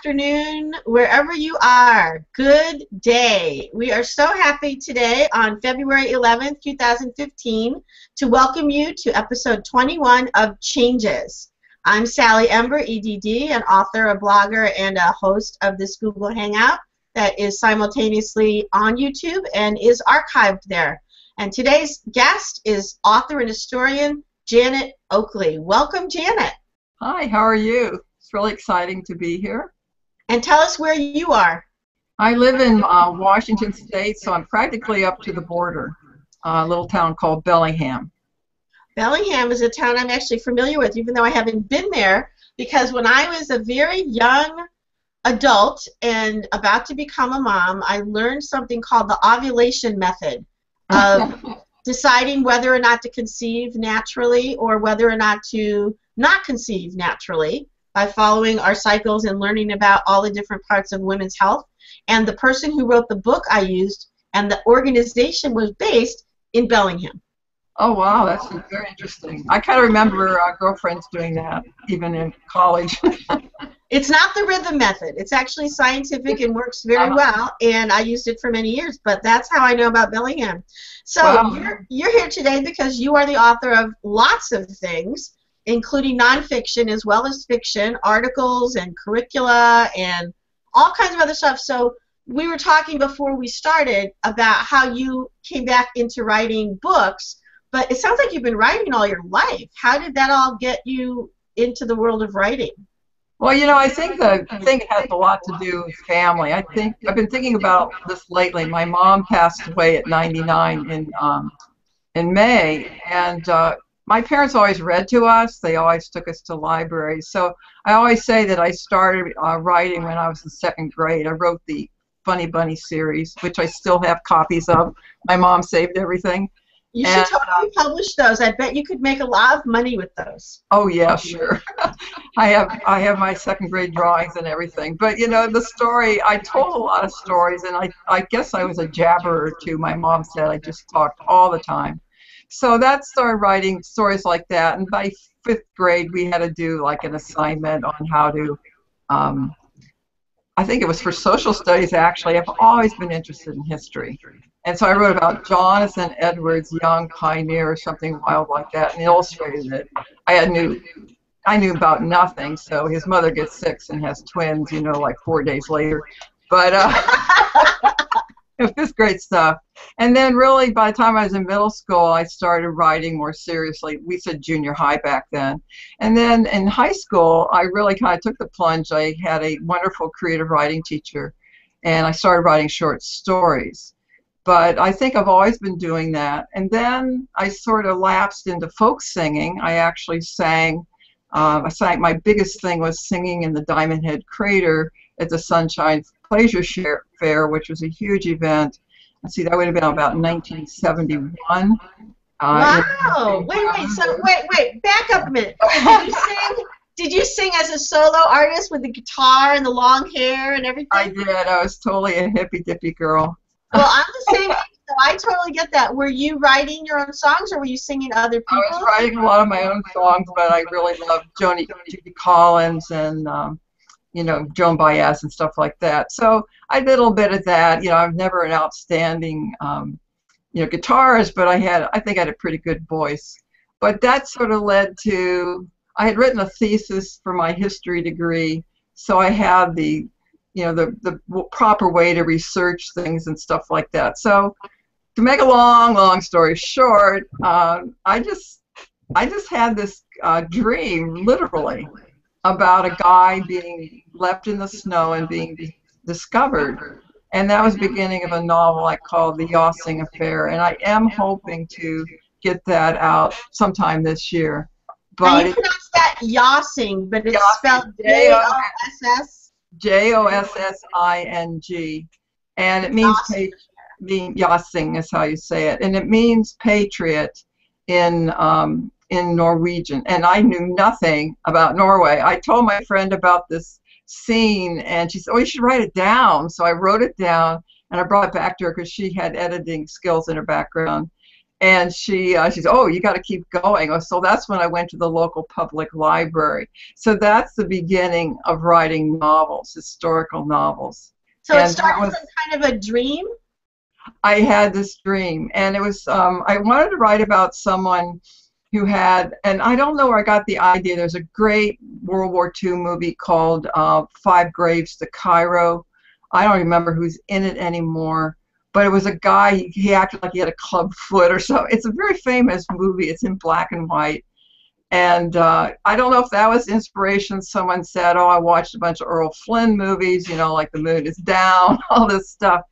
afternoon, wherever you are. Good day. We are so happy today on February 11th, 2015 to welcome you to episode 21 of Changes. I'm Sally Ember, Edd, an author, a blogger, and a host of this Google Hangout that is simultaneously on YouTube and is archived there. And today's guest is author and historian Janet Oakley. Welcome, Janet. Hi, how are you? It's really exciting to be here. And tell us where you are. I live in Washington State, so I'm practically up to the border, a little town called Bellingham. Bellingham is a town I'm actually familiar with, even though I haven't been there, because when I was a very young adult and about to become a mom, I learned something called the ovulation method of deciding whether or not to conceive naturally or whether or not to not conceive naturally by following our cycles and learning about all the different parts of women's health. And the person who wrote the book I used and the organization was based in Bellingham. Oh, wow, that's very interesting. I kind of remember our girlfriends doing that, even in college. It's not the rhythm method. It's actually scientific and works very well, and I used it for many years, but that's how I know about Bellingham. So wow. You're here today because you are the author of lots of things, including nonfiction as well as fiction, articles and curricula and all kinds of other stuff. So we were talking before we started about how you came back into writing books, but it sounds like you've been writing all your life. How did that all get you into the world of writing? Well, you know, I think the thing has a lot to do with family. I've been thinking about this lately. My mom passed away at 99 in May, and my parents always read to us. They always took us to libraries. So I always say that I started writing when I was in second grade. I wrote the Funny Bunny series, which I still have copies of. My mom saved everything. You should totally publish those. I bet you could make a lot of money with those. Oh yeah, sure. I have my second grade drawings and everything. But you know, the story, I told a lot of stories, and I guess I was a jabberer too. My mom said I just talked all the time. So that started writing stories like that. And by fifth grade, we had to do like an assignment on how to. I think it was for social studies actually. I've always been interested in history. And so I wrote about Jonathan Edwards, young pioneer, or something wild like that, and illustrated it. I knew about nothing. So his mother gets sick and has twins, you know, like 4 days later. But it was great stuff. And then really, by the time I was in middle school, I started writing more seriously. We said junior high back then. And then in high school, I really kind of took the plunge. I had a wonderful creative writing teacher, and I started writing short stories. But I think I've always been doing that. And then I sort of lapsed into folk singing. I actually sang. My biggest thing was singing in the Diamond Head Crater at the Sunshine Pleasure Fair, which was a huge event. Let's see, that would have been about 1971. Wow! Wait! Back up a minute. Did you sing as a solo artist with the guitar and the long hair and everything? I did. I was totally a hippy-dippy girl. Well, I'm the same age, so I totally get that. Were you writing your own songs, or were you singing other people? I was writing a lot of my own songs, but I really loved Judy Collins and you know, Joan Baez and stuff like that. So I did a little bit of that. You know, I'm never an outstanding you know, guitarist, but I think I had a pretty good voice. But that sort of led to, I had written a thesis for my history degree, so I had the the proper way to research things and stuff like that. So to make a long story short, I just had this dream, literally, about a guy being left in the snow and being discovered. And that was the beginning of a novel I called The Yossing Affair. And I am hoping to get that out sometime this year. But now you pronounce that Yossing, but it's spelled J-O-S-S? Jossing, and it means Yossing is how you say it, and it means patriot in Norwegian. And I knew nothing about Norway. I told my friend about this scene, and she said, "Oh, you should write it down." So I wrote it down, and I brought it back to her because she had editing skills in her background. And she's, oh, you got to keep going. Oh, so that's when I went to the local public library. So that's the beginning of writing novels, historical novels. So it And that started was, from kind of a dream? I had this dream, and it was, I wanted to write about someone who had, and I don't know where I got the idea. There's a great World War II movie called Five Graves to Cairo. I don't remember who's in it anymore, but it was a guy, he acted like he had a club foot or so. It's a very famous movie. It's in black and white. And I don't know if that was inspiration. Someone said, oh, I watched a bunch of Earl Flynn movies, you know, like The Moon is Down, all this stuff.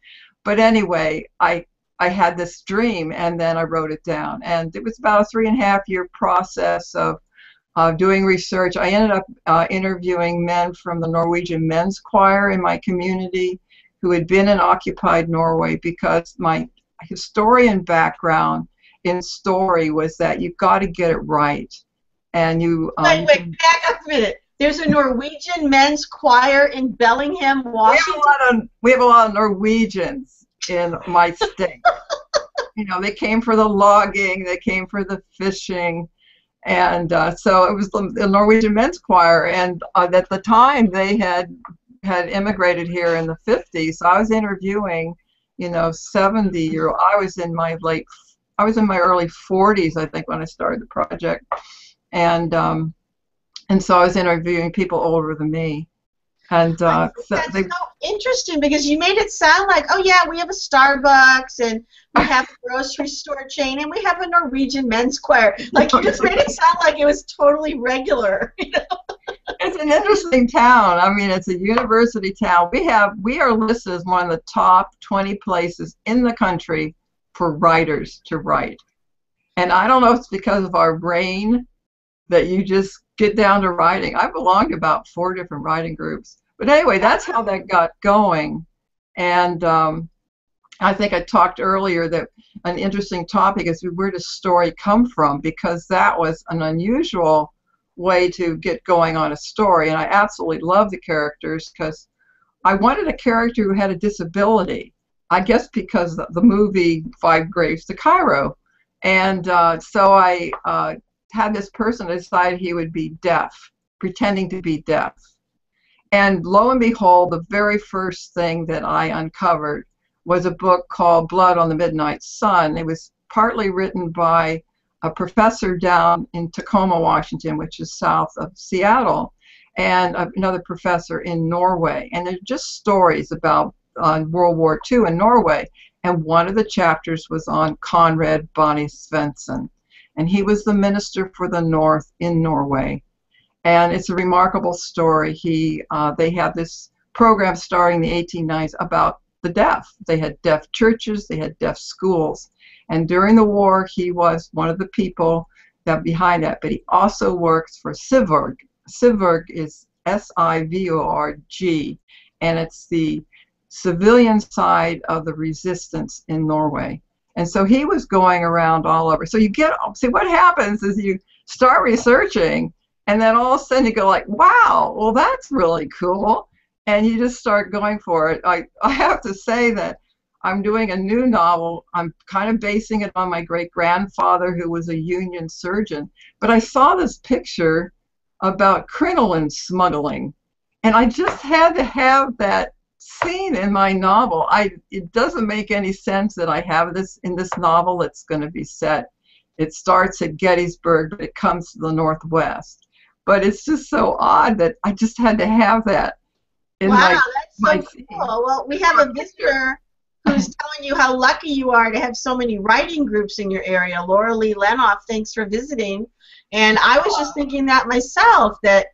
But anyway, I had this dream, and then I wrote it down. And it was about a 3.5-year process of doing research. I ended up interviewing men from the Norwegian men's choir in my community who had been in occupied Norway, because my historian background in story was that you've got to get it right. And you Wait, back up a minute. There's a Norwegian men's choir in Bellingham, Washington. We have a lot of Norwegians in my state. You know, they came for the logging, they came for the fishing, and so it was the Norwegian men's choir. And at the time, they had immigrated here in the 50s. So I was interviewing, you know, 70-year-old. I was in my early 40s, I think, when I started the project, and so I was interviewing people older than me. And that's so interesting, because you made it sound like, oh yeah, we have a Starbucks and we have a grocery store chain and we have a Norwegian men's choir. Like, you just made it sound like it was totally regular. You know? It's an interesting town. I mean, it's a university town. We are listed as one of the top 20 places in the country for writers to write. And I don't know if it's because of our brain that you just get down to writing. I belong to about 4 different writing groups. But anyway, that's how that got going. And I think I talked earlier that an interesting topic is, where does story come from? Because that was an unusual way to get going on a story. And I absolutely love the characters, because I wanted a character who had a disability, I guess because the movie Five Graves to Cairo. And so I had this person decide he would be deaf, pretending to be deaf. And lo and behold, the very first thing that I uncovered was a book called Blood on the Midnight Sun. It was partly written by a professor down in Tacoma, Washington, which is south of Seattle, and another professor in Norway. And they're just stories about World War II in Norway. And one of the chapters was on Conrad Bonnie Svensson. And he was the minister for the North in Norway. And it's a remarkable story. They had this program starting in the 1890s about the deaf. They had deaf churches, they had deaf schools. And during the war, he was one of the people that behind that. But he also works for Sivorg. Sivorg is Sivorg, and it's the civilian side of the resistance in Norway. And so he was going around all over. So see what happens is you start researching, and then all of a sudden you go like, wow, well, that's really cool. And you just start going for it. I have to say that I'm doing a new novel. I'm kind of basing it on my great-grandfather, who was a Union surgeon. But I saw this picture about crinoline smuggling, and I just had to have that scene in my novel. It doesn't make any sense that I have this in this novel that's going to be set. It starts at Gettysburg, but it comes to the Northwest. But it's just so odd that I just had to have that in wow, that's so cool. Well, we have a visitor who's telling you how lucky you are to have so many writing groups in your area. Laura Lee Lenoff, thanks for visiting. And I was just thinking that myself, that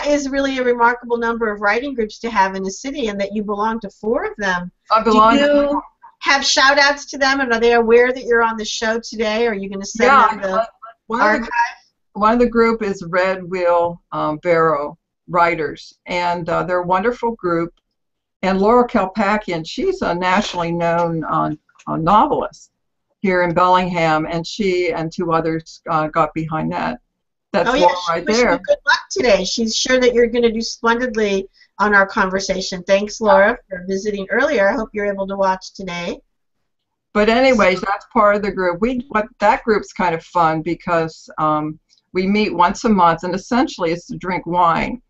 is really a remarkable number of writing groups to have in the city, and that you belong to 4 of them. I belong. Do you have shout-outs to them, and are they aware that you're on the show today? Are you going to send them the archive? One of the group is Red Wheel Barrow Writers, and they're a wonderful group. And Laura Kalpakian, she's a nationally known novelist here in Bellingham, and she and 2 others got behind that. That's Laura right there. You good luck today. She's sure that you're going to do splendidly on our conversation. Thanks, Laura, for visiting earlier. I hope you're able to watch today. But anyways, that's part of the group. That group's kind of fun because we meet once a month, and essentially it's to drink wine.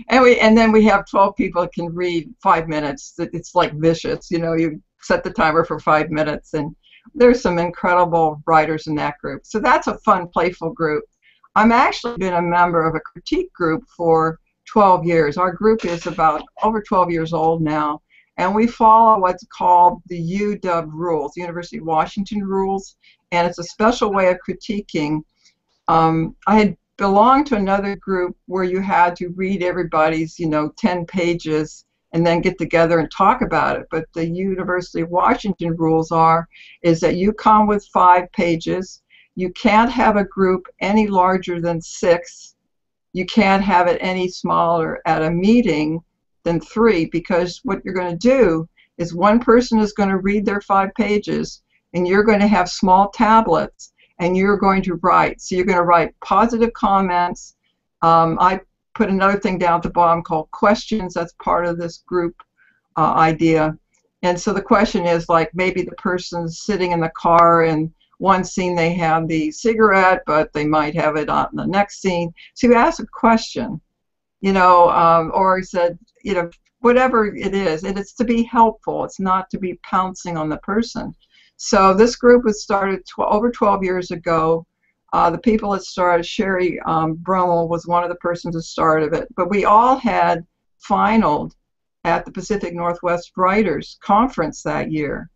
And then we have 12 people that can read 5 minutes. It's like vicious, you know. You set the timer for 5 minutes, and there's some incredible writers in that group. So that's a fun, playful group. I'm actually been a member of a critique group for 12 years. Our group is about over 12 years old now, and we follow what's called the UW rules, University of Washington rules, and it's a special way of critiquing. I had belonged to another group where you had to read everybody's, 10 pages and then get together and talk about it. But the University of Washington rules is that you come with 5 pages. You can't have a group any larger than 6. You can't have it any smaller at a meeting than 3, because what you're going to do is one person is going to read their 5 pages, and you're going to have small tablets, and you're going to write. So you're going to write positive comments. I put another thing down at the bottom called questions. That's part of this group idea. And so the question is, like, maybe the person's sitting in the car, and one scene they have the cigarette, but they might have it on the next scene. So you ask a question, or he said, whatever it is, and it's to be helpful. It's not to be pouncing on the person. So this group was started over 12 years ago. The people that started, Sherry Brummel was one of the persons that started it, but we all had finaled at the Pacific Northwest Writers Conference that year.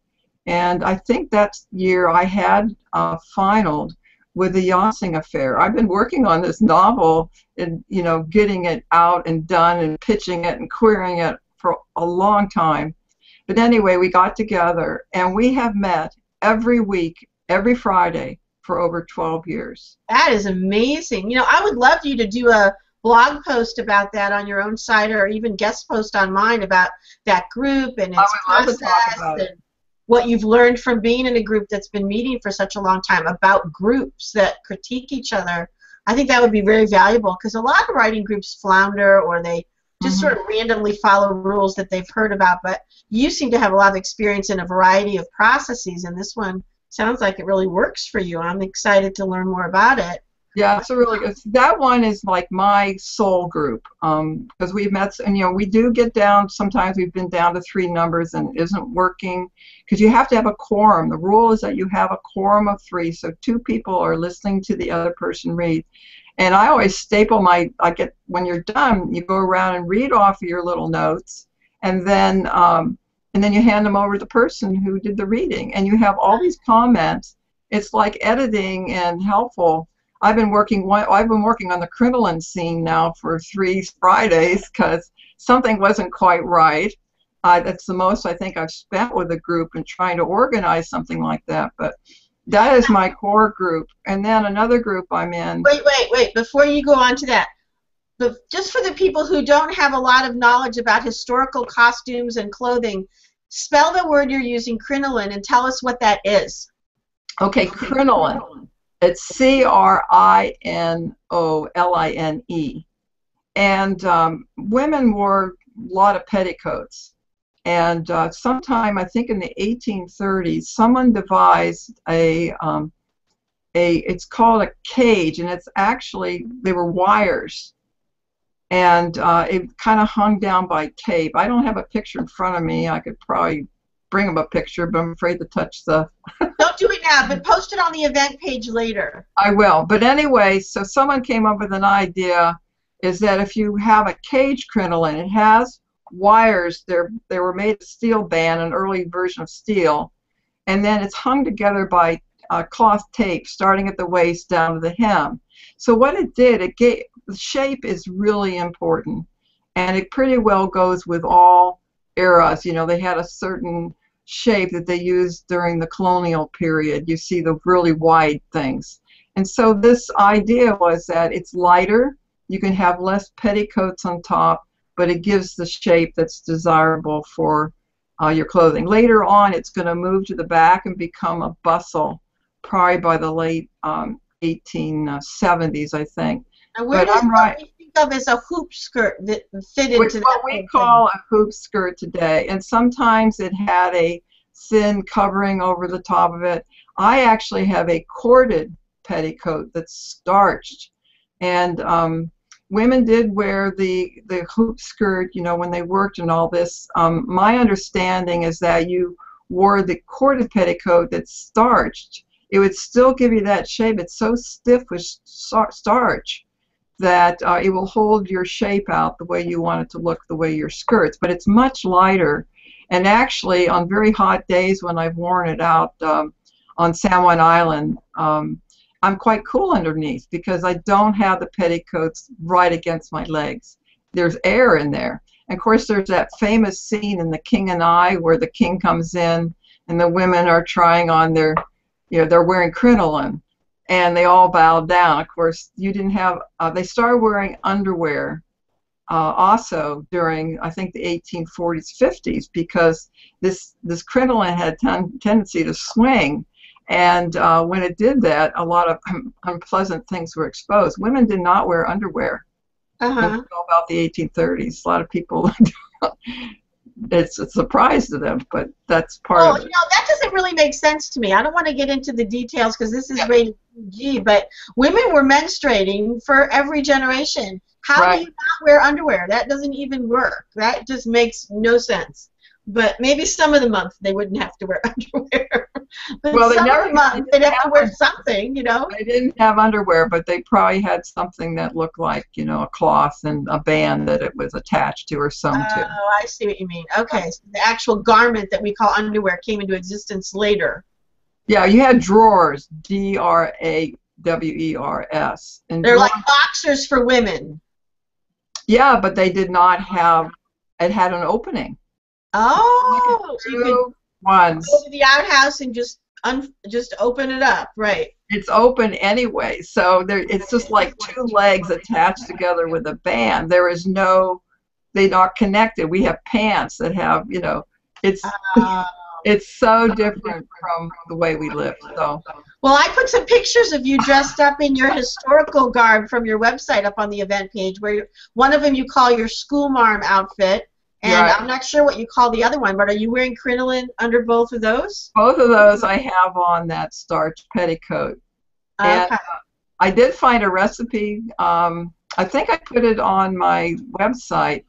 And I think that year I had finaled with the Yossing Affair. I've been working on this novel and, getting it out and done and pitching it and querying it for a long time. But anyway, we got together, and we have met every week, every Friday, for over 12 years. That is amazing. I would love you to do a blog post about that on your own site, or even guest post on mine about that group and its process and what you've learned from being in a group that's been meeting for such a long time, about groups that critique each other. I think that would be very valuable, because a lot of writing groups flounder, or they just sort of randomly follow rules that they've heard about. But you seem to have a lot of experience in a variety of processes, and this one sounds like it really works for you. I'm excited to learn more about it. Yeah, it's a really good. That one is like my soul group, because we've met, and we do get down. Sometimes we've been down to 3 numbers and it isn't working, because you have to have a quorum. The rule is that you have a quorum of 3, so 2 people are listening to the other person read. And I always staple when you're done, you go around and read off of your little notes, and then you hand them over to the person who did the reading, and you have all these comments. It's like editing and helpful. I've been working on the crinoline scene now for 3 Fridays, because something wasn't quite right. That's the most I think I've spent with a group in trying to organize something like that. But that is my core group. And then another group I'm in. Wait. Before you go on to that, but just for the people who don't have a lot of knowledge about historical costumes and clothing, spell the word you're using, crinoline, and tell us what that is. Okay, crinoline. It's C-R-I-N-O-L-I-N-E. And women wore a lot of petticoats. And sometime, I think in the 1830s, someone devised it's called a cage, and it's actually, they were wires. And it kind of hung down by tape. I don't have a picture in front of me. I could probably bring them a picture, but I'm afraid to touch the... Don't do it now, but post it on the event page later. I will. But anyway, so someone came up with an idea, is that if you have a cage crinoline, it has wires. They were made of steel band, an early version of steel, and then it's hung together by cloth tape, starting at the waist down to the hem. So what it did, the shape is really important, and it pretty well goes with all eras. They had a certain shape that they used during the colonial period. You see the really wide things. And so this idea was that it's lighter, you can have less petticoats on top, but it gives the shape that's desirable for your clothing. Later on, it's going to move to the back and become a bustle, probably by the late 1870s, I think. And where does what we think of as a hoop skirt that fit into that? What we call a hoop skirt today, and sometimes it had a thin covering over the top of it. I actually have a corded petticoat that's starched, and women did wear the hoop skirt, you know, when they worked and all this. My understanding is that you wore the corded petticoat that's starched. It would still give you that shape. It's so stiff with starch that it will hold your shape out the way you want it to look, the way your skirts, but it's much lighter. And actually, on very hot days when I've worn it out on San Juan Island, I'm quite cool underneath because I don't have the petticoats right against my legs. There's air in there. And of course, there's that famous scene in The King and I where the king comes in and the women are trying on their, you know, they're wearing crinoline and they all bow down. Of course, you didn't have, they started wearing underwear also during, I think, the 1840s, 50s, because this crinoline had tendency to swing. And when it did that, a lot of unpleasant things were exposed. Women did not wear underwear until about the 1830s. A lot of people, it's a surprise to them, but that's part of it. You know, that doesn't really make sense to me. I don't want to get into the details because this is rated PG, but women were menstruating for every generation. How do you not wear underwear? That doesn't even work. That just makes no sense. But maybe some of the month they wouldn't have to wear underwear. But well, some of the month they'd have to wear something, you know. They didn't have underwear, but they probably had something that looked like, you know, a cloth and a band that it was attached to or sewn to. Oh, I see what you mean. Okay, so the actual garment that we call underwear came into existence later. Yeah, you had drawers, D-R-A-W-E-R-S. And they're like boxers for women. Yeah, but they did not have, it had an opening. Oh, so you could go to the outhouse and just open it up, right? It's open anyway, so it's just like two legs attached together with a band. There is no, they're not connected. We have pants that have, you know, it's so different from the way we live. So. Well, I put some pictures of you dressed up in your historical garb from your website up on the event page, where one of them you call your schoolmarm outfit. And I'm not sure what you call the other one, but are you wearing crinoline under both of those? Both of those I have on that starch petticoat. And I did find a recipe. I think I put it on my website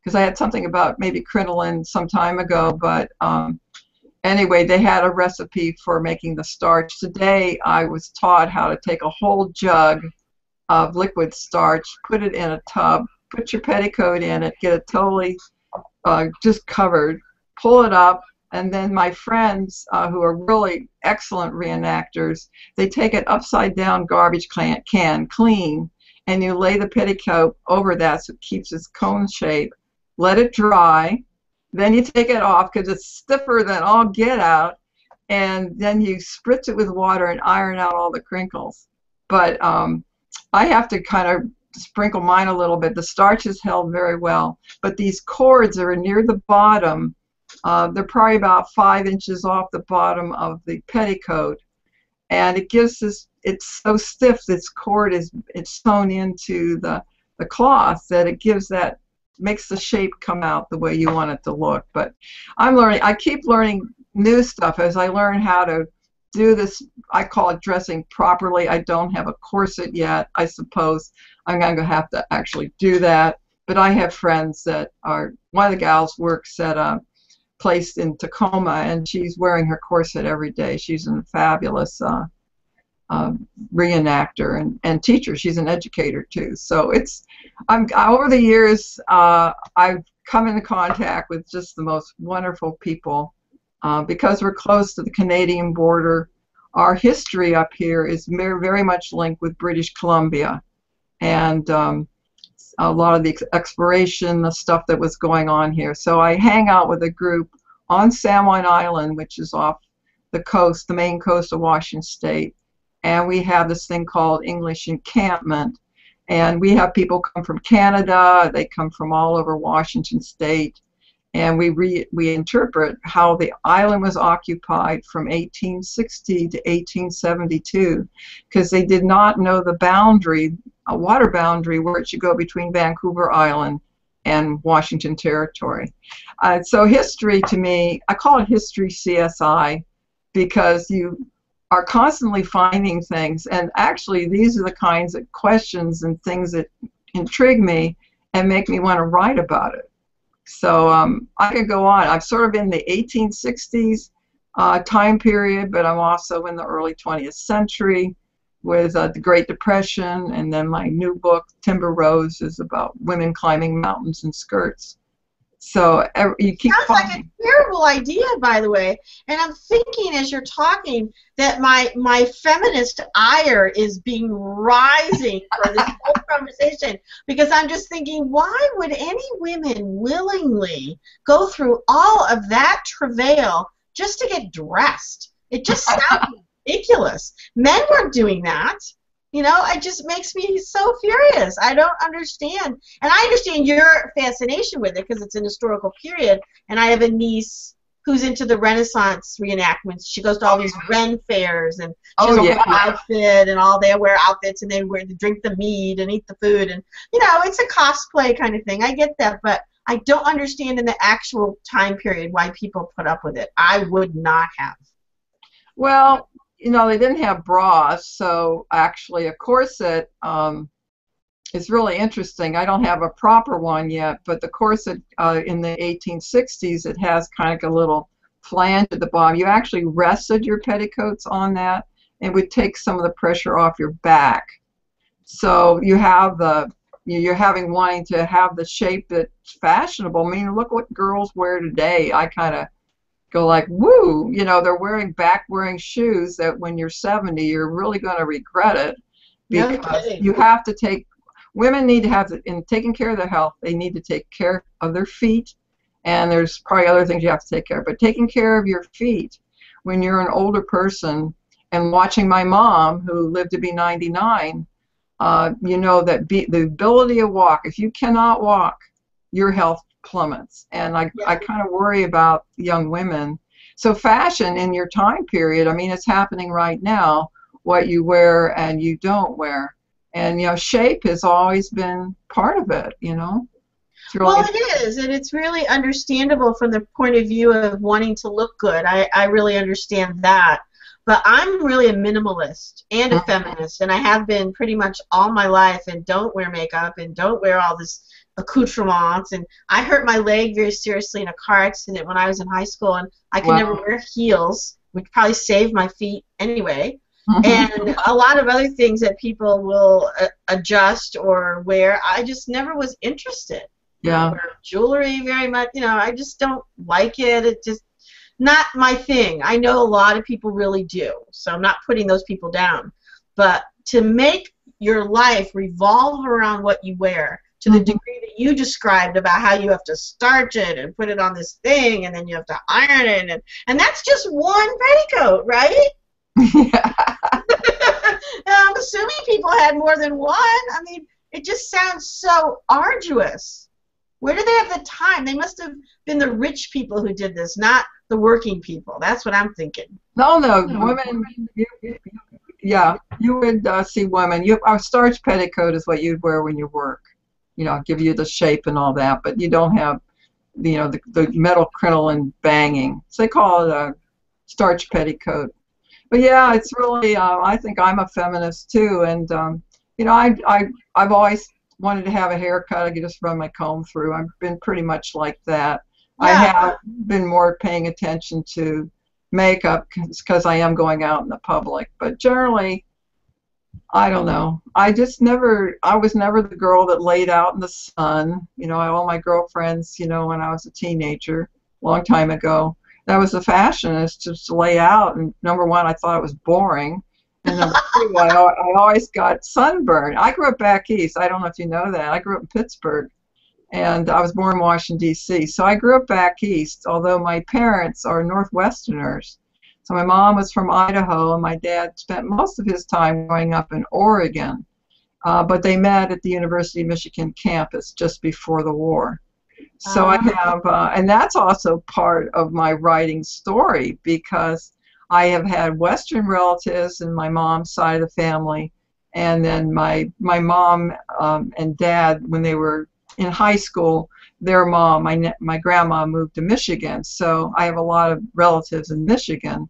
because I had something about maybe crinoline some time ago. But anyway, they had a recipe for making the starch. Today I was taught how to take a whole jug of liquid starch, put it in a tub, put your petticoat in it, get it totally just covered, pull it up, and then my friends who are really excellent reenactors, they take it upside down garbage can clean, and you lay the petticoat over that so it keeps its cone shape, let it dry, then you take it off because it's stiffer than all get out, and then you spritz it with water and iron out all the crinkles. But I have to kind of sprinkle mine a little bit. The starch is held very well, but these cords are near the bottom. They're probably about 5 inches off the bottom of the petticoat, and it gives this, it's so stiff, this cord is, it's sewn into the cloth that it gives that, makes the shape come out the way you want it to look. But I'm learning, I keep learning new stuff as I learn how to do this. I call it dressing properly. I don't have a corset yet. I suppose I'm going to have to actually do that. But I have friends that are, one of the gals works at a place in Tacoma, and she's wearing her corset every day. She's a fabulous reenactor and teacher. She's an educator too. So it's, over the years, I've come into contact with just the most wonderful people. Because we're close to the Canadian border, our history up here is very much linked with British Columbia, and a lot of the exploration, the stuff that was going on here. So I hang out with a group on San Juan Island, which is off the coast, the main coast of Washington State, and we have this thing called English Encampment, and we have people come from Canada, they come from all over Washington State, and we interpret how the island was occupied from 1860 to 1872, because they did not know the boundary, a water boundary, where it should go between Vancouver Island and Washington Territory. So history to me, I call it history CSI because you are constantly finding things, and actually these are the kinds of questions and things that intrigue me and make me want to write about it. So I could go on. I'm sort of in the 1860s time period, but I'm also in the early 20th century with the Great Depression, and then my new book, Timber Rose, is about women climbing mountains in skirts. So you keep Sounds finding. like a terrible idea, by the way. And I'm thinking as you're talking that my feminist ire is being rising for this whole conversation, because I'm just thinking, why would any women willingly go through all of that travail just to get dressed? It just sounds ridiculous. Men weren't doing that. You know, it just makes me so furious. I don't understand. And I understand your fascination with it because it's an historical period. And I have a niece who's into the Renaissance reenactments. She goes to all these Ren fairs, and she has a whole outfit, and all they wear outfits, and they drink the mead and eat the food. And, you know, it's a cosplay kind of thing. I get that. But I don't understand in the actual time period why people put up with it. I would not have. Well, you know, they didn't have bras, so actually a corset is really interesting. I don't have a proper one yet, but the corset in the 1860s, it has kind of a little flange at the bottom. You actually rested your petticoats on that, and would take some of the pressure off your back. So you have you're wanting to have the shape that's fashionable. I mean, look what girls wear today. I kind of go like, woo, you know, they're wearing shoes that when you're 70, you're really going to regret it, because you have to women need to have, in taking care of their health, they need to take care of their feet, and there's probably other things you have to take care of, but taking care of your feet when you're an older person, and watching my mom, who lived to be 99, you know, that the ability to walk, if you cannot walk, your health plummets. And I kind of worry about young women. So fashion in your time period, I mean, it's happening right now, what you wear and you don't wear. And, you know, shape has always been part of it, you know. Well, it is, and it's really understandable from the point of view of wanting to look good. I really understand that. But I'm really a minimalist and a feminist, and I have been pretty much all my life, and don't wear makeup and don't wear all this accoutrements. And I hurt my leg very seriously in a car accident when I was in high school, and I could never wear heels, which probably saved my feet anyway. And a lot of other things that people will adjust or wear, I just never was interested. Yeah. Wear jewelry very much, you know, I just don't like it. It's just not my thing. I know a lot of people really do, so I'm not putting those people down. But to make your life revolve around what you wear, to the degree that you described about how you have to starch it and put it on this thing, and then you have to iron it, and that's just one petticoat, right? Yeah. I'm assuming people had more than one. I mean, it just sounds so arduous. Where do they have the time? They must have been the rich people who did this, not the working people. That's what I'm thinking. No, women. You would see women. A starch petticoat is what you'd wear when you work. You know, give you the shape and all that, but you don't have, you know, the metal crinoline banging. So they call it a starch petticoat. But yeah, it's really. I think I'm a feminist too, and you know, I've always wanted to have a haircut. I could just run my comb through. I've been pretty much like that. Yeah. I have been more paying attention to makeup because I am going out in the public. But generally, I don't know. I was never the girl that laid out in the sun. You know, all my girlfriends, you know, when I was a teenager, a long time ago, that was the fashion, is just to lay out. And number one, I thought it was boring. And number two, I always got sunburned. I grew up back east. I don't know if you know that. I grew up in Pittsburgh, and I was born in Washington, D.C. So I grew up back east, although my parents are Northwesterners. So my mom was from Idaho, and my dad spent most of his time growing up in Oregon. But they met at the University of Michigan campus just before the war. So I have, and that's also part of my writing story, because I have had Western relatives in my mom's side of the family, and then my mom and dad, when they were in high school, their mom, my grandma, moved to Michigan, so I have a lot of relatives in Michigan,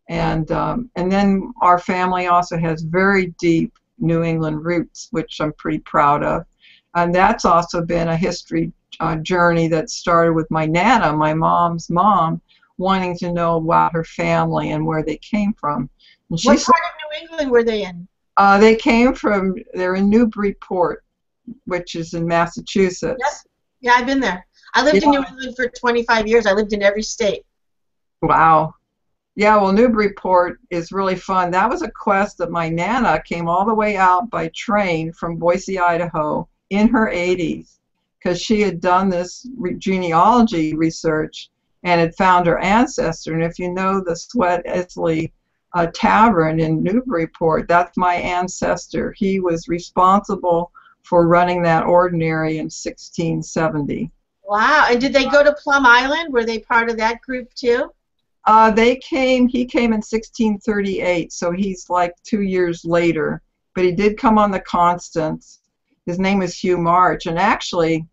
and then our family also has very deep New England roots, which I'm pretty proud of, and that's also been a history journey that started with my Nana, my mom's mom, wanting to know about her family and where they came from. And What part of New England were they in? They're in Newburyport, which is in Massachusetts. Yep. Yeah, I've been there. I lived in New England for 25 years. I lived in every state. Wow. Yeah, well, Newburyport is really fun. That was a quest that my Nana came all the way out by train from Boise, Idaho in her 80s because she had done this genealogy research and had found her ancestor. And if you know the Sweat Isley Tavern in Newburyport, that's my ancestor. He was responsible for running that ordinary in 1670. Wow. And did they go to Plum Island? Were they part of that group too? He came in 1638, so he's like 2 years later. But he did come on the Constance. His name was Hugh March. And actually,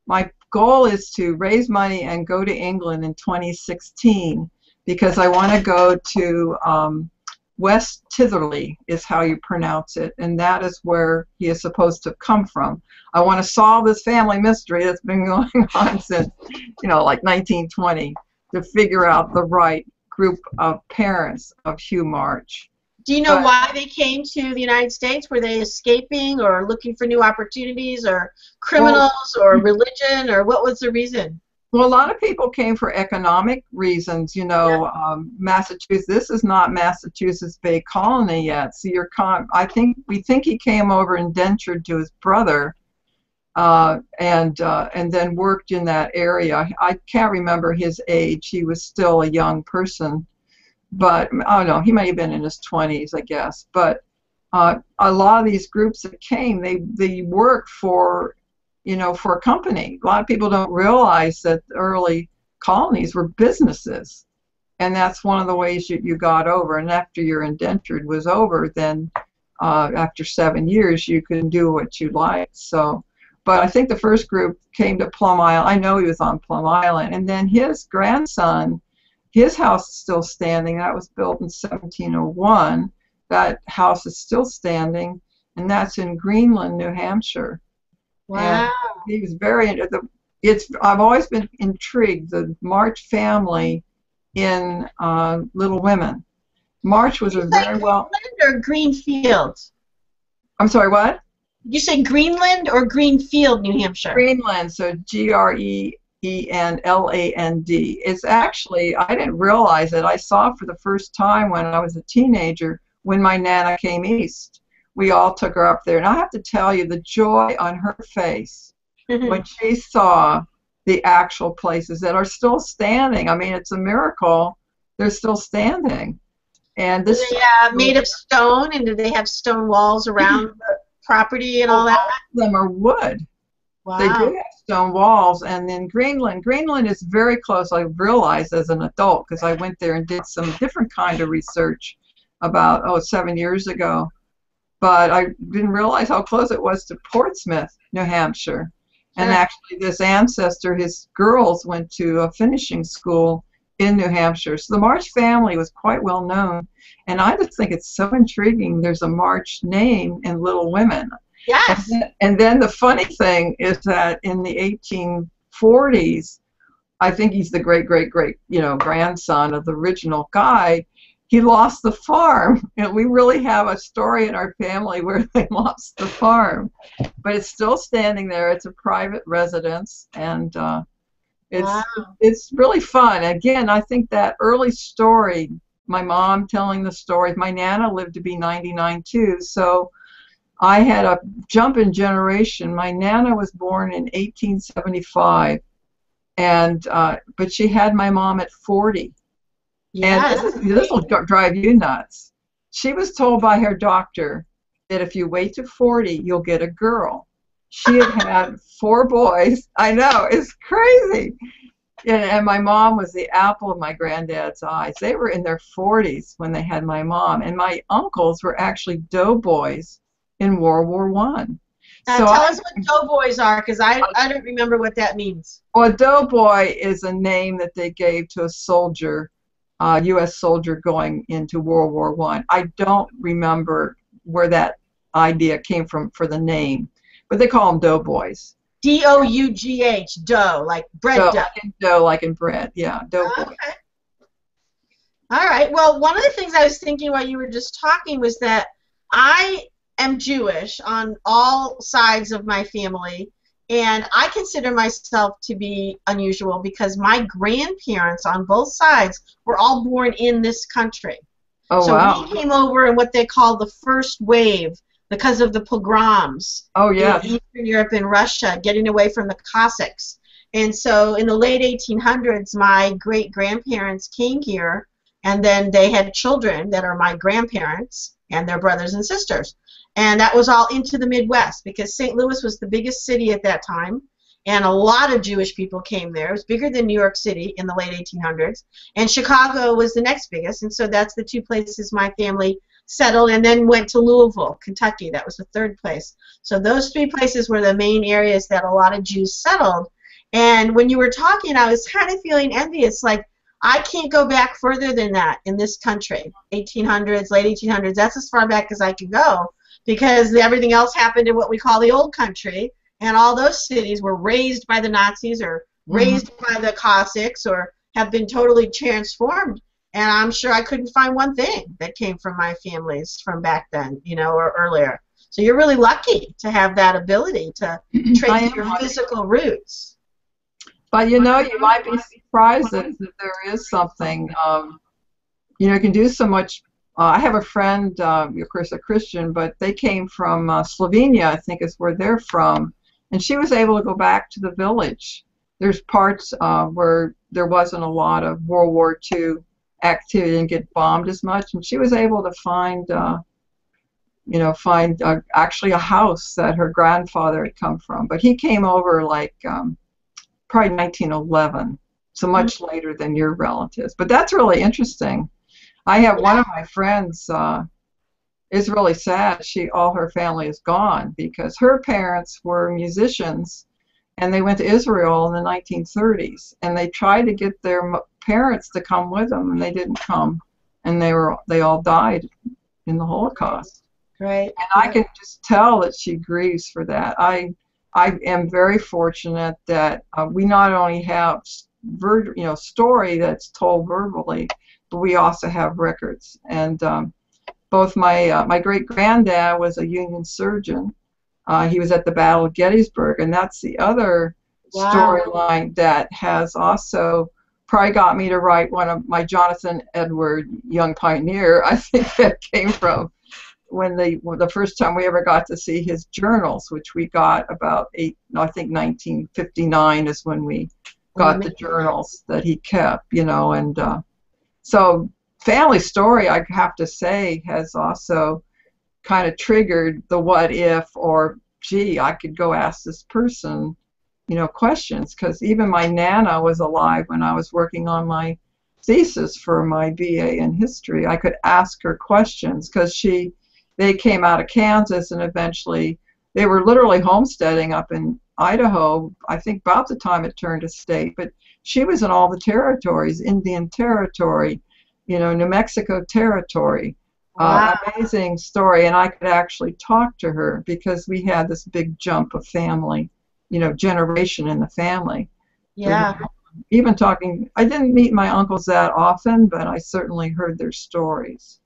my goal is to raise money and go to England in 2016 because I want to go to West Titherley is how you pronounce it, and that is where he is supposed to come from. I want to solve this family mystery that's been going on since, like 1920, to figure out the right group of parents of Hugh March. Do you know why they came to the United States? Were they escaping or looking for new opportunities or criminals or religion, or what was the reason? Well, a lot of people came for economic reasons. Massachusetts. This is not Massachusetts Bay Colony yet. So we think he came over indentured to his brother, and then worked in that area. I can't remember his age. He was still a young person, but I don't know. He might have been in his 20s, I guess. But a lot of these groups that came, they worked for a company. A lot of people don't realize that the early colonies were businesses, and that's one of the ways you got over. And after your indentured was over, then after 7 years, you could do what you liked. So, but I think the first group came to Plum Island. I know he was on Plum Island, and then his grandson, his house is still standing. That was built in 1701. That house is still standing, and that's in Greenland, New Hampshire. Wow. And he was very into I've always been intrigued, the March family in Little Women. March was a very well... Greenland or Greenfield? I'm sorry, what? Did you say Greenland or Greenfield, New Hampshire? Greenland, so Greenland. It's actually, I didn't realize it. I saw it for the first time when I was a teenager when my Nana came east. We all took her up there, and I have to tell you the joy on her face when she saw the actual places that are still standing. I mean, it's a miracle they're still standing. And this made of stone, and do they have stone walls around the property and all that? All of them are wood. Wow. They do have stone walls. And then Greenland is very close. I realized as an adult because I went there and did some different kind of research about 7 years ago. But I didn't realize how close it was to Portsmouth, New Hampshire. And actually, this ancestor, his girls went to a finishing school in New Hampshire. So the March family was quite well known. And I just think it's so intriguing. There's a March name in Little Women. Yes. And then the funny thing is that in the 1840s, I think he's the great grandson of the original guy. He lost the farm, and we really have a story in our family where they lost the farm, but it's still standing there. It's a private residence, and it's really fun. Again, I think that early story, my mom telling the stories, my Nana lived to be 99 too, so I had a jump in generation. My Nana was born in 1875, and but she had my mom at 40. Yes. And this will drive you nuts. She was told by her doctor that if you wait to 40, you'll get a girl. She had 4 boys. I know, it's crazy. And my mom was the apple of my granddad's eyes. They were in their 40s when they had my mom. And my uncles were actually doughboys in World War I. So Tell us what doughboys are, because I don't remember what that means. well, a doughboy is a name that they gave to a soldier, U.S. soldier going into World War I. I don't remember where that idea came from for the name, but they call them doughboys. D-O-U-G-H, dough, like bread dough. Like in dough, like in bread. Yeah, doughboy. Okay. All right. Well, one of the things I was thinking while you were just talking was that I am Jewish on all sides of my family, and I consider myself to be unusual because my grandparents on both sides were all born in this country. Oh, so wow. we came over in what they call the first wave because of the pogroms in Eastern Europe and Russia, getting away from the Cossacks. And so in the late 1800s, my great-grandparents came here, and then they had children that are my grandparents and their brothers and sisters. And that was all into the Midwest because St. Louis was the biggest city at that time, and a lot of Jewish people came there. It was bigger than New York City in the late 1800s, and Chicago was the next biggest, and so that's the two places my family settled, and then went to Louisville, Kentucky. That was the third place. So those three places were the main areas that a lot of Jews settled. And when you were talking, I was kind of feeling envious, like, I can't go back further than that in this country. 1800s, late 1800s, that's as far back as I can go, because everything else happened in what we call the old country, and all those cities were raised by the Nazis or raised by the Cossacks or have been totally transformed. And I'm sure I couldn't find one thing that came from my families from back then, you know, or earlier. So you're really lucky to have that ability to trace your physical roots. But, you know, you might be surprised that there is something, you know, you can do so much. I have a friend, of course, a Christian, but they came from Slovenia, I think is where they're from, and she was able to go back to the village. There's parts where there wasn't a lot of World War II activity and get bombed as much, and she was able to find, you know, actually a house that her grandfather had come from. But he came over like probably 1911, so much later than your relatives. But that's really interesting. I have one of my friends is really sad. All her family is gone because her parents were musicians, and they went to Israel in the 1930s, and they tried to get their parents to come with them, and they didn't come, and they all died in the Holocaust. Right. And I can just tell that she grieves for that. I am very fortunate that we not only have story that's told verbally, but we also have records. And both my great granddad was a Union surgeon. He was at the Battle of Gettysburg, and that's the other storyline that has also probably got me to write one of my Jonathan Edward Young Pioneer. I think that came from when the first time we ever got to see his journals, which we got about 1959 is when we got the journals that he kept, you know. And so family story, I have to say, has also kind of triggered the what if, or gee, I could go ask this person, you know, questions, because even my Nana was alive when I was working on my thesis for my BA in history. I could ask her questions because they came out of Kansas, and eventually they were literally homesteading up in Idaho, I think about the time it turned to state, but she was in all the territories, Indian Territory, you know, New Mexico Territory. Amazing story, and I could actually talk to her because we had this big jump of family, you know, generation in the family. Yeah. Even talking, I didn't meet my uncles that often, but I certainly heard their stories.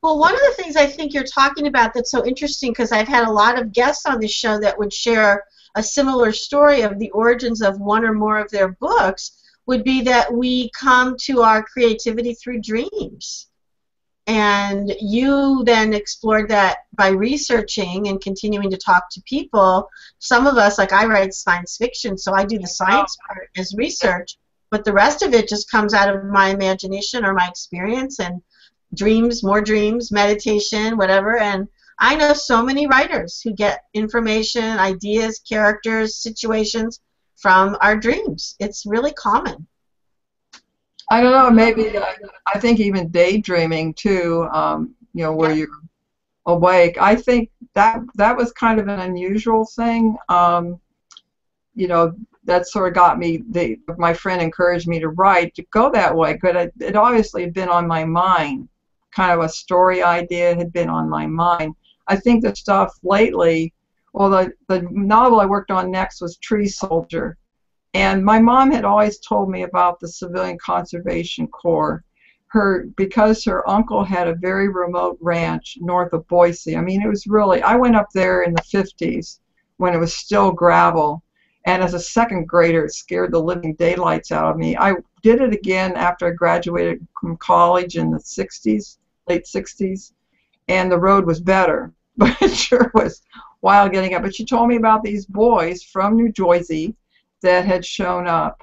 Well, one of the things I think you're talking about that's so interesting, because I've had a lot of guests on this show that would share a similar story of the origins of one or more of their books, would be that we come to our creativity through dreams. And you then explored that by researching and continuing to talk to people. Some of us, like I write science fiction, so I do the science part as research, but the rest of it just comes out of my imagination or my experience, and dreams, more dreams, meditation, whatever. And I know so many writers who get information, ideas, characters, situations from our dreams. It's really common. I don't know, maybe I think even daydreaming too, you know, where you're awake. I think that was kind of an unusual thing. You know, that sort of got me. My friend encouraged me to write, to go that way, but it obviously had been on my mind. Kind of a story idea had been on my mind. I think the stuff lately, well, the novel I worked on next was Tree Soldier. And my mom had always told me about the Civilian Conservation Corps. Because her uncle had a very remote ranch north of Boise. I mean, it was really, I went up there in the 50s when it was still gravel. And as a second grader, it scared the living daylights out of me. I did it again after I graduated from college in the 60s, late 60s. And the road was better, but it sure was wild getting up. But she told me about these boys from New Jersey that had shown up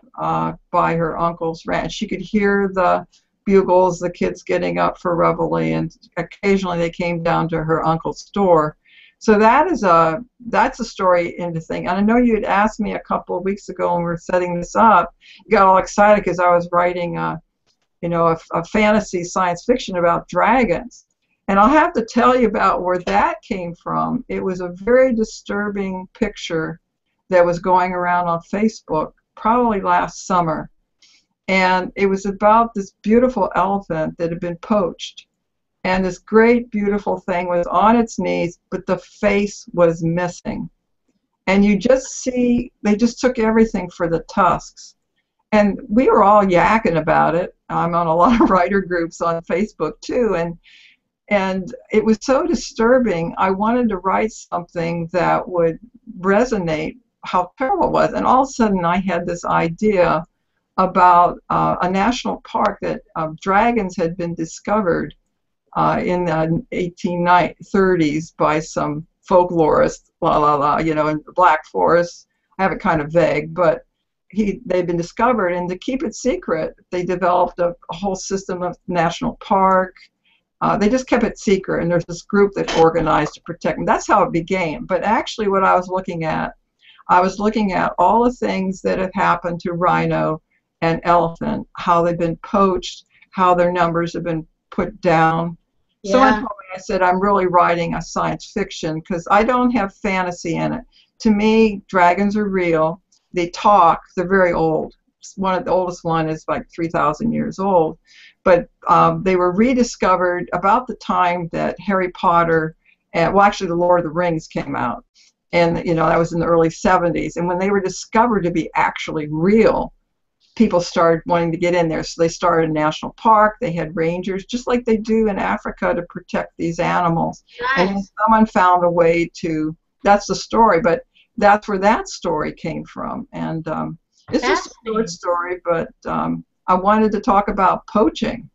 by her uncle's ranch. She could hear the bugles, the kids getting up for reveille, and occasionally they came down to her uncle's store. So that's a story into thing. And I know you had asked me a couple of weeks ago when we were setting this up. You got all excited because I was writing a fantasy science fiction about dragons. And I'll have to tell you about where that came from. It was a very disturbing picture that was going around on Facebook probably last summer. And it was about this beautiful elephant that had been poached. And this great, beautiful thing was on its knees, but the face was missing. And you just see, they just took everything for the tusks. And we were all yakking about it. I'm on a lot of writer groups on Facebook, too. And it was so disturbing. I wanted to write something that would resonate how terrible it was. And all of a sudden, I had this idea about a national park that dragons had been discovered in the 1830s by some folklorist, in the Black Forest. I have it kind of vague, but they'd been discovered, and to keep it secret, they developed a whole system of national park. They just kept it secret, and there's this group that organized to protect them. That's how it began. But actually, what I was looking at all the things that have happened to rhino and elephant, how they've been poached, how their numbers have been put down. Yeah. So I said, I'm really writing a science fiction because I don't have fantasy in it. To me, dragons are real. They talk. They're very old. The oldest one is like 3,000 years old. But they were rediscovered about the time that Harry Potter, actually the Lord of the Rings came out. And, that was in the early 70s. And when they were discovered to be actually real, people started wanting to get in there. So they started a national park. They had rangers, just like they do in Africa, to protect these animals. Nice. And someone found a way to, that's the story, but that's where that story came from. And it's just a short story, but I wanted to talk about poaching.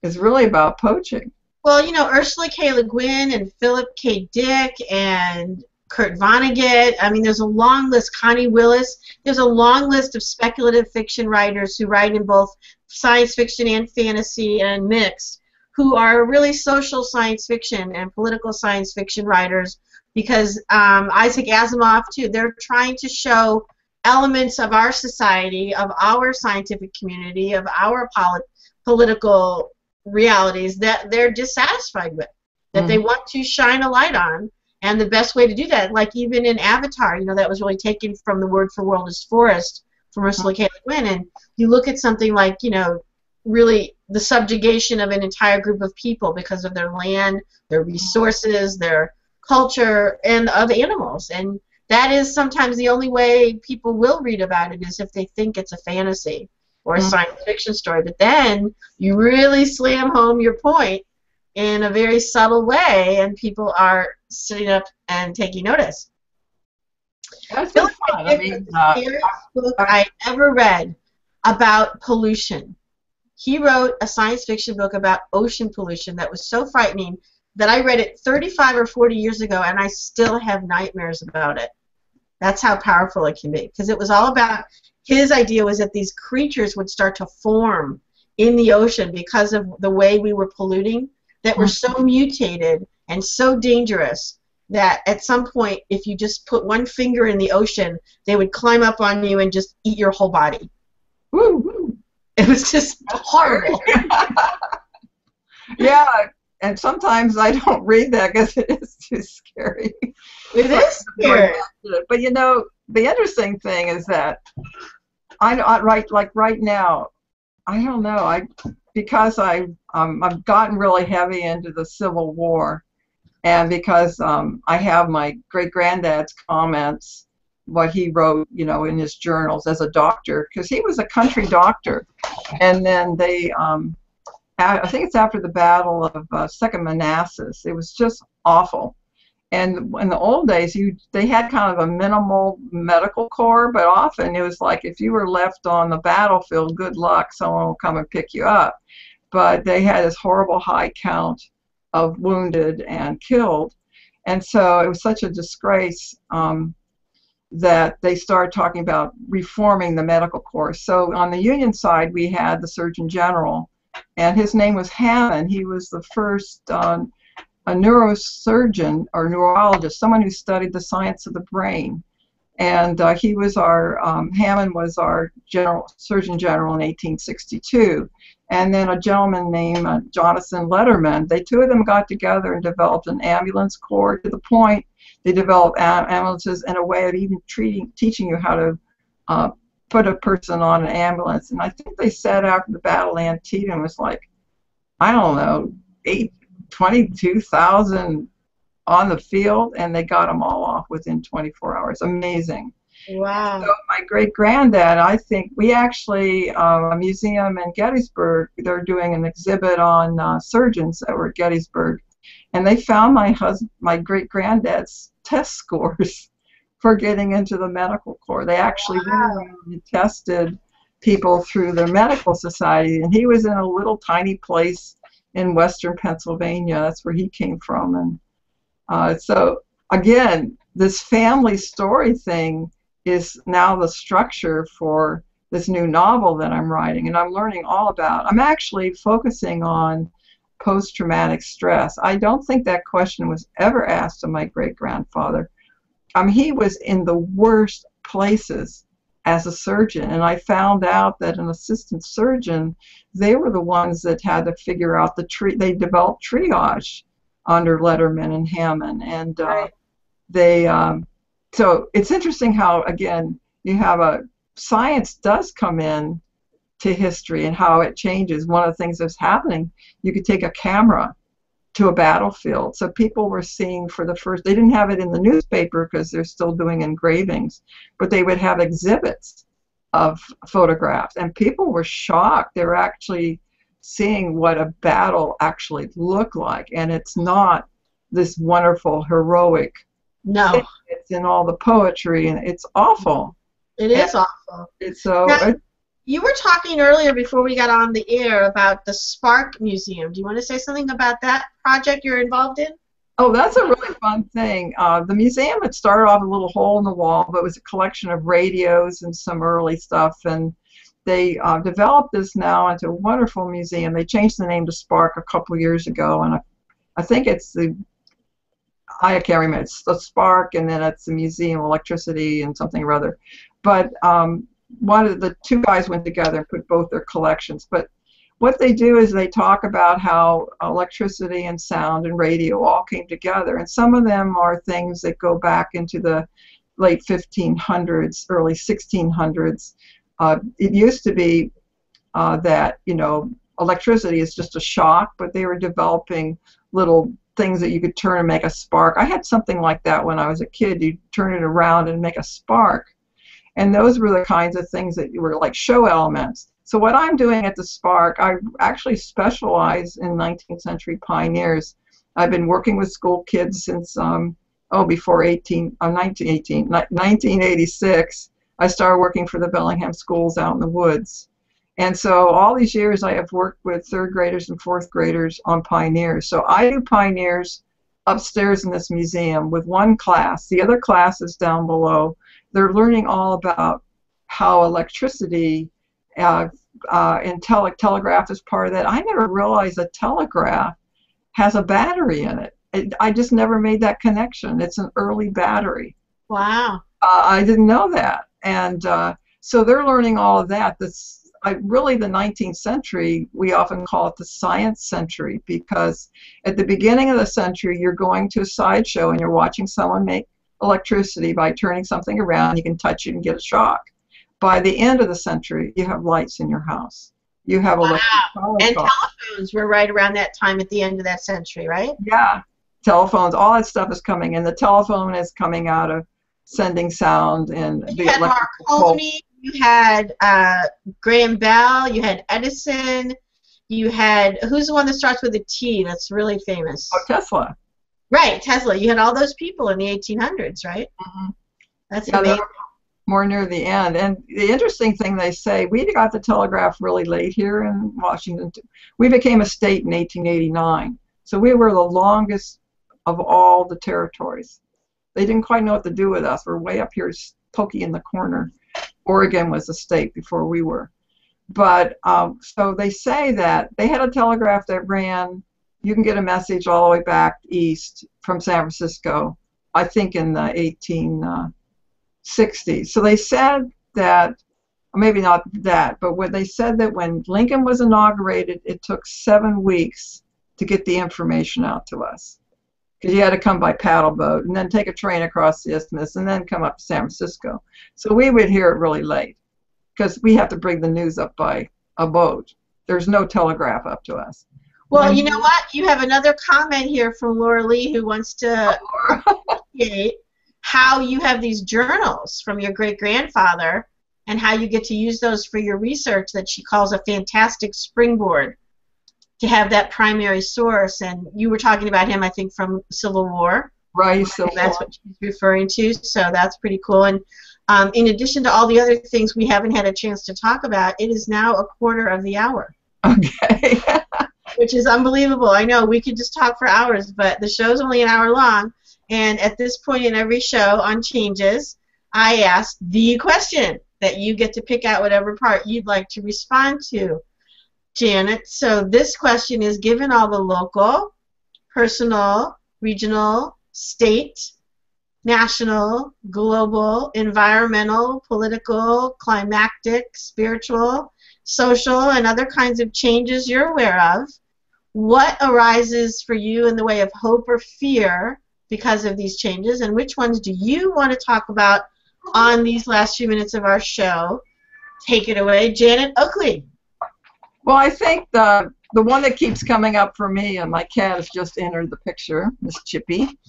It's really about poaching. Well, Ursula K. Le Guin and Philip K. Dick and Kurt Vonnegut. I mean, there's a long list. Connie Willis. There's a long list of speculative fiction writers who write in both science fiction and fantasy and mixed, who are really social science fiction and political science fiction writers, because Isaac Asimov, too, they're trying to show elements of our society, of our scientific community, of our political realities that they're dissatisfied with, that they want to shine a light on. And the best way to do that, like even in Avatar, that was really taken from the word for world is forest from Ursula K. Le Guin. And you look at something like, really the subjugation of an entire group of people because of their land, their resources, their culture, and of animals. And that is sometimes the only way people will read about it, is if they think it's a fantasy or a science fiction story. But then you really slam home your point in a very subtle way, and people are sitting up and taking notice. That's fun. I mean, the scariest book I ever read about pollution. He wrote a science fiction book about ocean pollution that was so frightening that I read it 35 or 40 years ago, and I still have nightmares about it. That's how powerful it can be, because it was all about, his idea was that these creatures would start to form in the ocean because of the way we were polluting, that were so mutated and so dangerous that at some point, if you just put one finger in the ocean, they would climb up on you and just eat your whole body. Woo! It was just horrible. Yeah, and sometimes I don't read that because it is too scary. It is scary. But you know, the interesting thing is that right now, I don't know. Because I've gotten really heavy into the Civil War, and because I have my great granddad's comments, what he wrote, you know, in his journals as a doctor, because he was a country doctor, and then they, I think it's after the Battle of Second Manassas. It was just awful. And in the old days, they had kind of a minimal medical corps, but often it was like if you were left on the battlefield, good luck, someone will come and pick you up. But they had this horrible high count of wounded and killed. And so it was such a disgrace that they started talking about reforming the medical corps. So on the Union side, we had the Surgeon General, and his name was Hammond. He was the first a neurosurgeon or neurologist, someone who studied the science of the brain. And he was Hammond was our Surgeon General in 1862. And then a gentleman named Jonathan Letterman, they two of them got together and developed an ambulance corps, to the point they developed ambulances in a way of even teaching you how to put a person on an ambulance. And I think they said after the Battle of Antietam was like, I don't know, 22,000 on the field, and they got them all off within 24 hours. Amazing. Wow. So my great-granddad, I think, we actually, a museum in Gettysburg, they're doing an exhibit on surgeons that were at Gettysburg, and they found my great-granddad's test scores for getting into the medical corps. They actually went around and tested people through their medical society, and he was in a little tiny place in western Pennsylvania. That's where he came from. And so again, this family story thing is now the structure for this new novel that I'm writing, and I'm learning all about. I'm actually focusing on post-traumatic stress. I don't think that question was ever asked of my great-grandfather. He was in the worst places as a surgeon, and I found out that an assistant surgeon, they were the ones that had to figure out they developed triage under Letterman and Hammond, and right. So it's interesting how, again, you have science does come in to history and how it changes. One of the things that's happening, you could take a camera to a battlefield. So people were seeing for the first, they didn't have it in the newspaper because they're still doing engravings, but they would have exhibits of photographs, and people were shocked. They were actually seeing what a battle actually looked like, and it's not this wonderful heroic. No, it's in all the poetry, and it's awful. It is awful. It's so. Now, you were talking earlier before we got on the air about the Spark Museum. Do you want to say something about that project you're involved in? Oh, that's a really fun thing. The museum had started off a little hole in the wall, but it was a collection of radios and some early stuff, and they developed this now into a wonderful museum. They changed the name to Spark a couple of years ago, and I think it's I can't remember. It's the Spark, and then it's the Museum of Electricity and something or other. But one of the two guys went together and put both their collections. But what they do is they talk about how electricity and sound and radio all came together, and some of them are things that go back into the late 1500s, early 1600s. It used to be that, you know, electricity is just a shock, but they were developing little things that you could turn and make a spark. I had something like that when I was a kid. You'd turn it around and make a spark. And those were the kinds of things that were like show elements. So what I'm doing at the Spark, I actually specialize in 19th century pioneers. I've been working with school kids since, before 1986. I started working for the Bellingham schools out in the woods. And so all these years I have worked with third graders and fourth graders on pioneers. So I do pioneers upstairs in this museum with one class. The other class is down below. They're learning all about how electricity and telegraph is part of that. I never realized a telegraph has a battery in it. I just never made that connection. It's an early battery. Wow. I didn't know that. And so they're learning all of that. really the 19th century, we often call it the science century, because at the beginning of the century, you're going to a sideshow and you're watching someone make electricity by turning something around. You can touch it and get a shock. By the end of the century, you have lights in your house. You have electric power. And telephones were right around that time at the end of that century, right? Yeah, telephones, all that stuff is coming, and the telephone is coming out of sending sound and you had Marconi, you had Graham Bell, you had Edison, you had, who's the one that starts with a T that's really famous? Oh, Tesla. Right, Tesla. You had all those people in the 1800s, right? Mm-hmm. That's amazing. More near the end. And the interesting thing they say, we got the telegraph really late here in Washington. We became a state in 1889. So we were the longest of all the territories. They didn't quite know what to do with us. We're way up here, pokey in the corner. Oregon was a state before we were. But so they say that they had a telegraph that ran, you can get a message all the way back east from San Francisco, I think in the 1860s. So they said that, or maybe not that, but what they said that when Lincoln was inaugurated, it took 7 weeks to get the information out to us. Because you had to come by paddle boat and then take a train across the isthmus and then come up to San Francisco. So we would hear it really late because we have to bring the news up by a boat. There's no telegraph up to us. Well, you know what? You have another comment here from Laura Lee who wants to appreciate how you have these journals from your great-grandfather and how you get to use those for your research that she calls a fantastic springboard to have that primary source. And you were talking about him, I think, from Civil War. Right, so that's what she's referring to, so that's pretty cool. And in addition to all the other things we haven't had a chance to talk about, it is now 1/4 of the hour. Okay. Which is unbelievable. I know we could just talk for hours, but the show's only an hour long. And at this point in every show on Changes, I ask the question that you get to pick out whatever part you'd like to respond to, Janet. So this question is, given all the local, personal, regional, state, national, global, environmental, political, climactic, spiritual, social, and other kinds of changes you're aware of, what arises for you in the way of hope or fear because of these changes, and which ones do you want to talk about on these last few minutes of our show? Take it away, Janet Oakley. Well, I think the one that keeps coming up for me, and my cat has just entered the picture, Miss Chippy.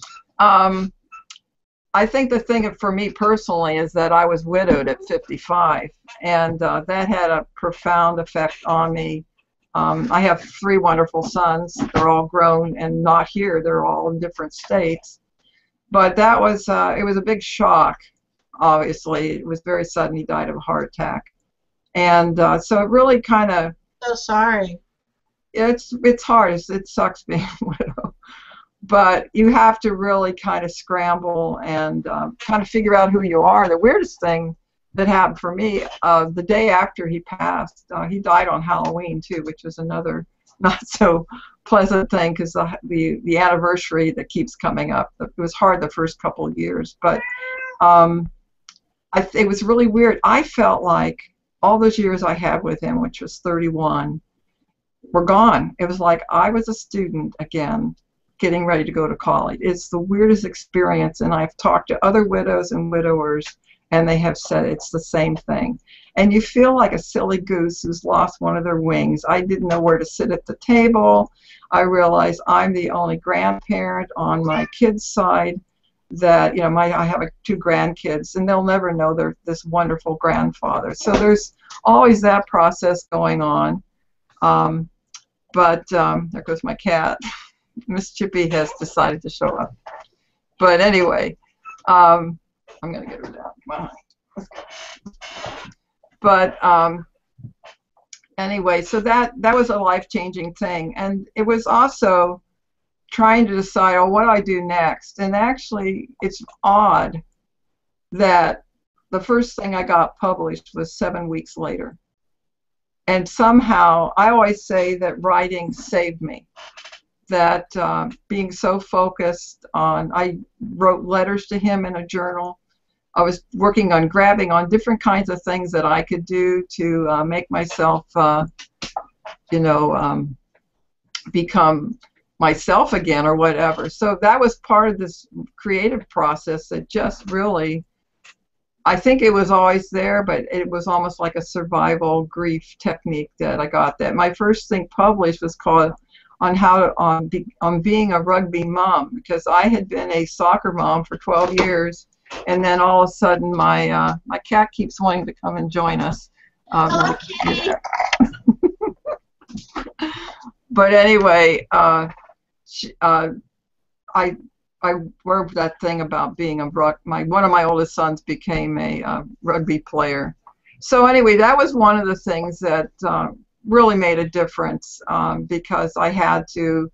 I think the thing for me personally is that I was widowed at 55, and that had a profound effect on me. I have 3 wonderful sons. They're all grown and not here. They're all in different states. But that was, it was a big shock, obviously. It was very sudden. He died of a heart attack. And so it really kind of... So sorry. It's hard. It sucks being a widow. But you have to really kind of scramble and kind of figure out who you are. The weirdest thing that happened for me, the day after he passed, he died on Halloween too, which was another not so pleasant thing because the anniversary that keeps coming up. It was hard the first couple of years, but it was really weird. I felt like all those years I had with him, which was 31, were gone. It was like I was a student again, getting ready to go to college. It's the weirdest experience, and I've talked to other widows and widowers, and they have said it's the same thing. And you feel like a silly goose who's lost one of their wings. I didn't know where to sit at the table. I realized I'm the only grandparent on my kids' side that, you know, I have 2 grandkids, and they'll never know they're this wonderful grandfather. So there's always that process going on. But there goes my cat. Miss Chippy has decided to show up. But anyway, I'm going to get her down behind. But anyway, so that was a life-changing thing. And it was also trying to decide, oh, what do I do next? And actually, it's odd that the first thing I got published was 7 weeks later. And somehow, I always say that writing saved me. That being so focused on, I wrote letters to him in a journal I was working on grabbing on different kinds of things that I could do to make myself, you know, become myself again or whatever. So that was part of this creative process that just really, I think it was always there, but it was almost like a survival grief technique that I got. That my first thing published was called on how to, on being a rugby mom, because I had been a soccer mom for 12 years, and then all of a sudden my my cat keeps wanting to come and join us. Hello, Kitty. But anyway, I wrote that thing about being a one of my oldest sons became a rugby player. So anyway, that was one of the things that really made a difference, because I had to.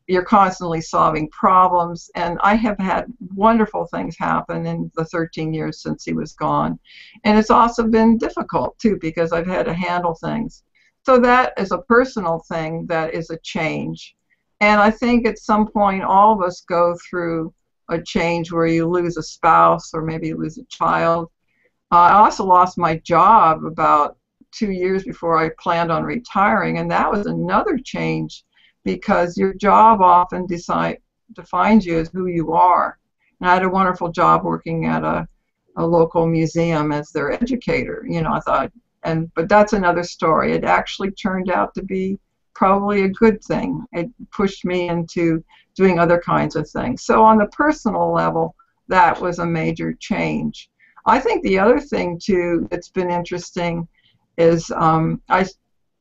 You're constantly solving problems, and I have had wonderful things happen in the 13 years since he was gone, and it's also been difficult too because I've had to handle things. So that is a personal thing that is a change. And I think at some point all of us go through a change where you lose a spouse or maybe you lose a child. I also lost my job about 2 years before I planned on retiring, and that was another change because your job often defines you as who you are. And I had a wonderful job working at a local museum as their educator. You know, I thought, but that's another story. It actually turned out to be probably a good thing. It pushed me into doing other kinds of things. So on the personal level, that was a major change. I think the other thing too that's been interesting is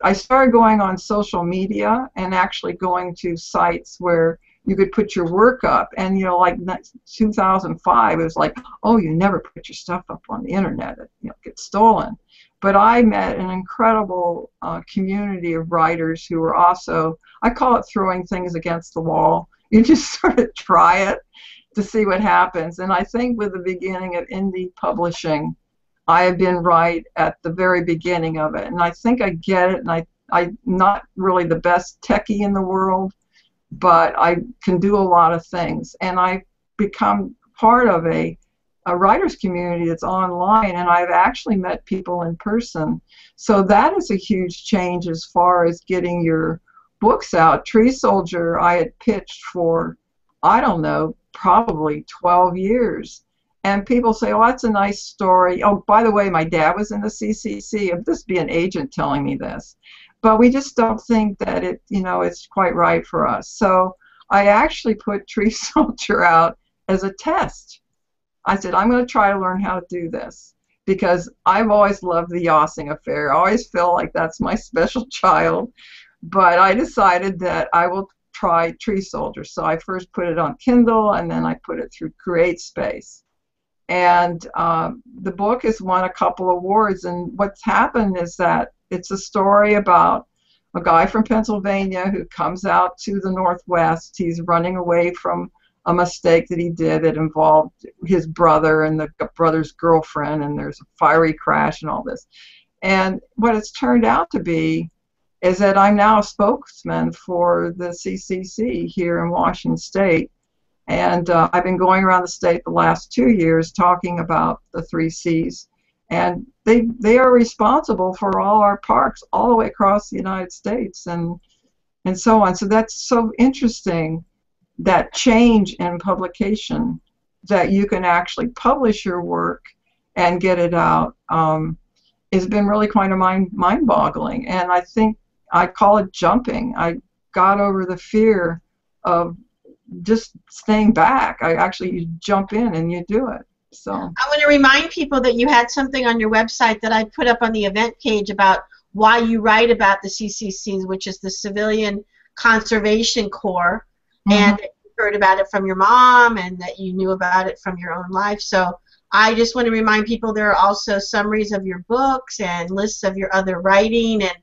I started going on social media and actually going to sites where you could put your work up. And, you know, like 2005, it was like, oh, you never put your stuff up on the internet. It, you know, gets stolen. But I met an incredible community of writers who were also, I call it throwing things against the wall. You just sort of try it to see what happens. And I think with the beginning of indie publishing, I have been right at the very beginning of it. And I think I get it. And I'm not really the best techie in the world, but I can do a lot of things. And I've become part of a writers community that's online, and I've actually met people in person. So that is a huge change as far as getting your books out. Tree Soldier I had pitched for, I don't know, probably 12 years. And people say, oh, that's a nice story. Oh, by the way, my dad was in the CCC. This would be an agent telling me this. But we just don't think that it, you know, it's quite right for us. So I actually put Tree Soldier out as a test. I said, I'm going to try to learn how to do this because I've always loved the Yossing affair. I always feel like that's my special child. But I decided that I will try Tree Soldier. So I first put it on Kindle, and then I put it through CreateSpace. And the book has won a couple awards, and what's happened is that it's a story about a guy from Pennsylvania who comes out to the Northwest. He's running away from a mistake that he did that involved his brother and the brother's girlfriend, and there's a fiery crash and all this. And what it's turned out to be is that I'm now a spokesman for the CCC here in Washington State. And I've been going around the state the last 2 years talking about the 3 Cs. And they are responsible for all our parks all the way across the United States and so on. So that's so interesting, that change in publication, that you can actually publish your work and get it out, has been really kind of mind-boggling. And I think I call it jumping. I got over the fear of just staying back. You jump in and you do it. So I want to remind people that you had something on your website that I put up on the event page about why you write about the CCC, which is the Civilian Conservation Corps, and that you heard about it from your mom and that you knew about it from your own life. So I just want to remind people there are also summaries of your books and lists of your other writing and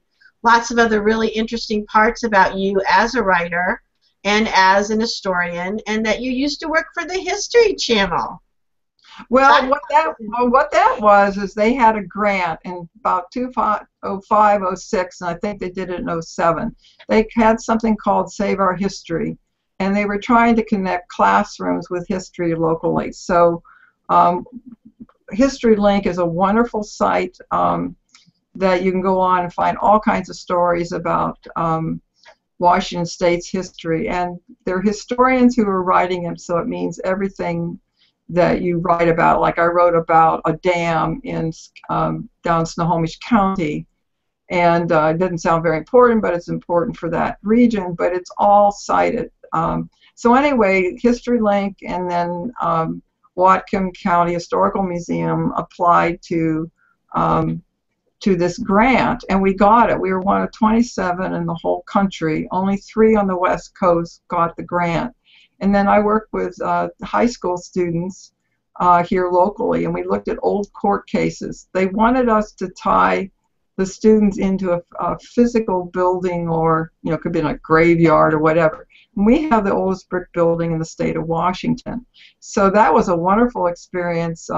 lots of other really interesting parts about you as a writer and as an historian, and that you used to work for the History Channel. Well, what that was is they had a grant in about 2005, 06, and I think they did it in 07. They had something called Save Our History, and they were trying to connect classrooms with history locally. So History Link is a wonderful site that you can go on and find all kinds of stories about Washington State's history, and they're historians who are writing them, so it means everything that you write about. Like I wrote about a dam in down Snohomish County, and it doesn't sound very important, but it's important for that region, but it's all cited. So anyway, History Link and then Whatcom County Historical Museum applied to this grant, and we got it. We were one of 27 in the whole country. Only 3 on the West Coast got the grant. And then I worked with high school students here locally, and we looked at old court cases. They wanted us to tie the students into a physical building, or it could be in a graveyard or whatever. And we have the oldest brick building in the state of Washington. So that was a wonderful experience.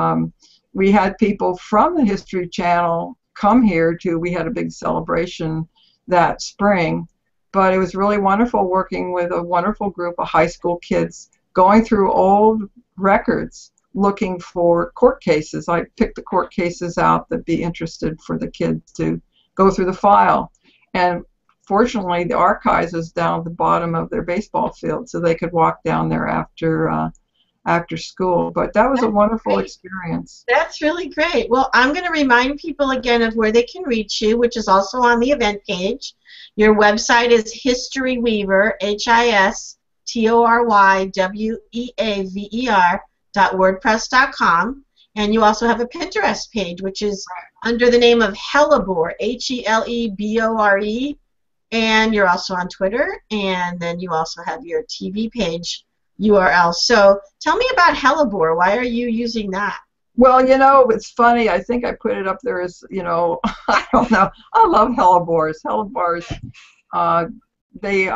We had people from the History Channel come here too. We had a big celebration that spring, but it was really wonderful working with a wonderful group of high school kids going through old records looking for court cases. I picked the court cases out that'd be interested for the kids to go through the file, and fortunately the archives is down at the bottom of their baseball field, so they could walk down there after school. But that was a wonderful experience. That's really great. Well, I'm going to remind people again of where they can reach you, which is also on the event page. Your website is historyweaver, HISTORYWEAVER.wordpress.com, and you also have a Pinterest page, which is under the name of Hellebore, HELEBORE, and you're also on Twitter, and then you also have your TV page URL. So tell me about Hellebore. Why are you using that? Well, it's funny. I think I put it up there as, I don't know. I love hellebores. Hellebores, they,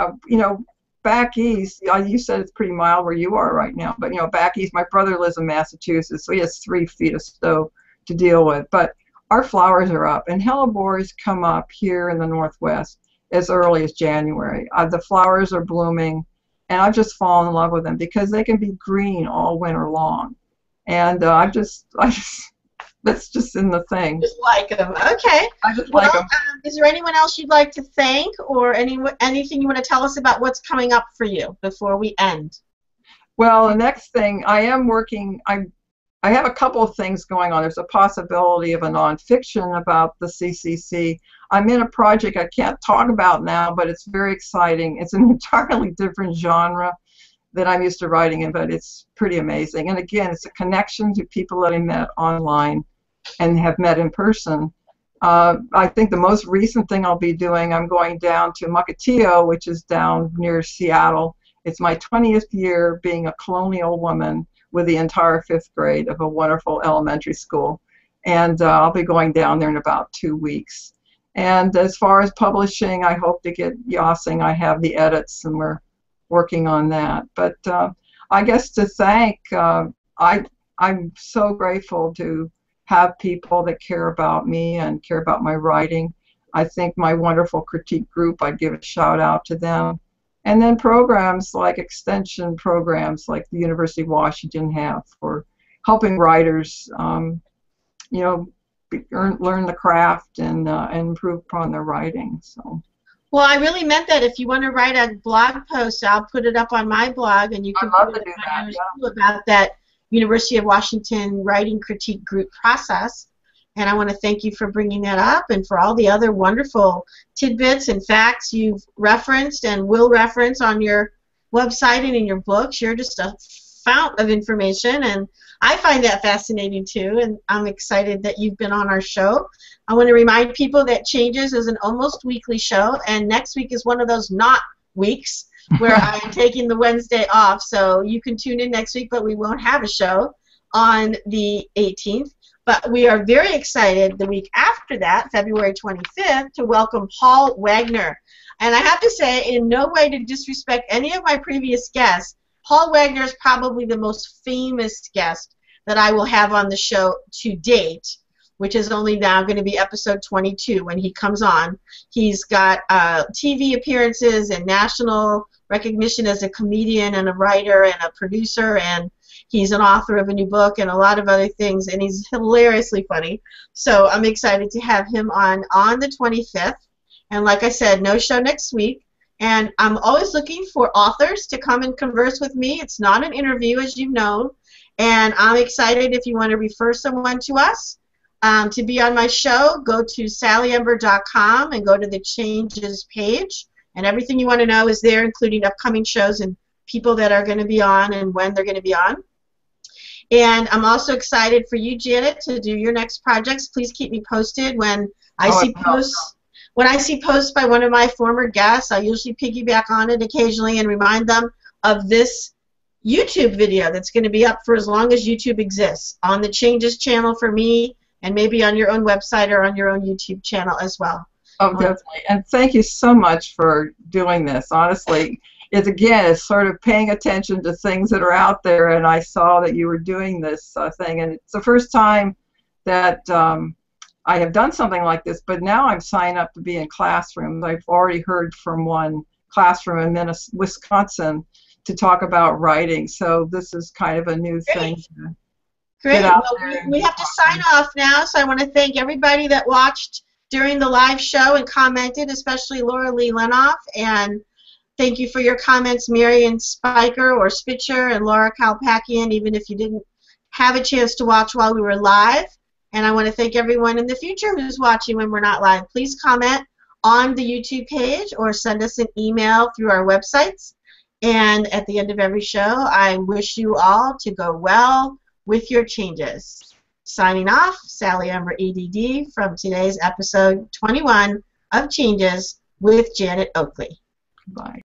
back east, you said it's pretty mild where you are right now, but, back east, my brother lives in Massachusetts, so he has 3 feet of snow to deal with. But our flowers are up, and hellebores come up here in the Northwest as early as January. The flowers are blooming, and I've just fallen in love with them because they can be green all winter long. And that's just in the thing. Just like them. Okay. I just like them. Is there anyone else you'd like to thank, or anything you want to tell us about what's coming up for you before we end? Well, the next thing, I am working, I have a couple of things going on. There's a possibility of a nonfiction about the CCC. I'm in a project I can't talk about now, but it's very exciting. It's an entirely different genre that I'm used to writing in, but it's pretty amazing. And again, it's a connection to people that I met online and have met in person. I think the most recent thing I'll be doing, I'm going down to Mukilteo, which is down near Seattle. It's my 20th year being a colonial woman with the entire 5th grade of a wonderful elementary school. And I'll be going down there in about 2 weeks. And as far as publishing, I hope to get Yossing. I have the edits, and we're working on that. But I guess to thank, I'm so grateful to have people that care about me and care about my writing. I think my wonderful critique group, I'd give a shout out to them. And then programs like extension programs like the University of Washington have for helping writers, learn the craft and improve upon their writing. So. Well, I really meant that. If you want to write a blog post, I'll put it up on my blog, and you can put it on yours about that University of Washington writing critique group process. And I want to thank you for bringing that up, and for all the other wonderful tidbits and facts you've referenced and will reference on your website and in your books. You're just a fount of information, and I find that fascinating too, and I'm excited that you've been on our show. I want to remind people that Changes is an almost weekly show, and next week is one of those not weeks where I'm taking the Wednesday off, so you can tune in next week, but we won't have a show on the 18th. But we are very excited the week after that, February 25th, to welcome Paul Wagner. And I have to say, in no way to disrespect any of my previous guests, Paul Wagner is probably the most famous guest that I will have on the show to date, which is only now going to be episode 22 when he comes on. He's got TV appearances and national recognition as a comedian and a writer and a producer, and He's an author of a new book and a lot of other things, and he's hilariously funny. So I'm excited to have him on the 25th. And like I said, no show next week. And I'm always looking for authors to come and converse with me. It's not an interview, as you know. And I'm excited if you want to refer someone to us to be on my show. Go to sallyember.com and go to the Changes page. And everything you want to know is there, including upcoming shows and people that are going to be on and when they're going to be on. And I'm also excited for you, Janet, to do your next projects. Please keep me posted when I see posts. When I see posts by one of my former guests, I usually piggyback on it occasionally and remind them of this YouTube video that's going to be up for as long as YouTube exists on the Changes channel for me, and maybe on your own website or on your own YouTube channel as well. Oh, definitely. And thank you so much for doing this. Honestly, it's sort of paying attention to things that are out there, and I saw that you were doing this thing, and it's the first time that I have done something like this, but now I'm signed up to be in classrooms. I've already heard from one classroom in Wisconsin to talk about writing, so this is kind of a new thing. Great. Well, we have to sign off now, so I want to thank everybody that watched during the live show and commented, especially Laura Lee Lenoff, and thank you for your comments, Marion Spiker or Spitzer and Laura Kalpakian, even if you didn't have a chance to watch while we were live. And I want to thank everyone in the future who's watching when we're not live. Please comment on the YouTube page or send us an email through our websites. And at the end of every show, I wish you all to go well with your changes. Signing off, Sally Ember, Ed.D. from today's episode 21 of Changes with Janet Oakley. Bye.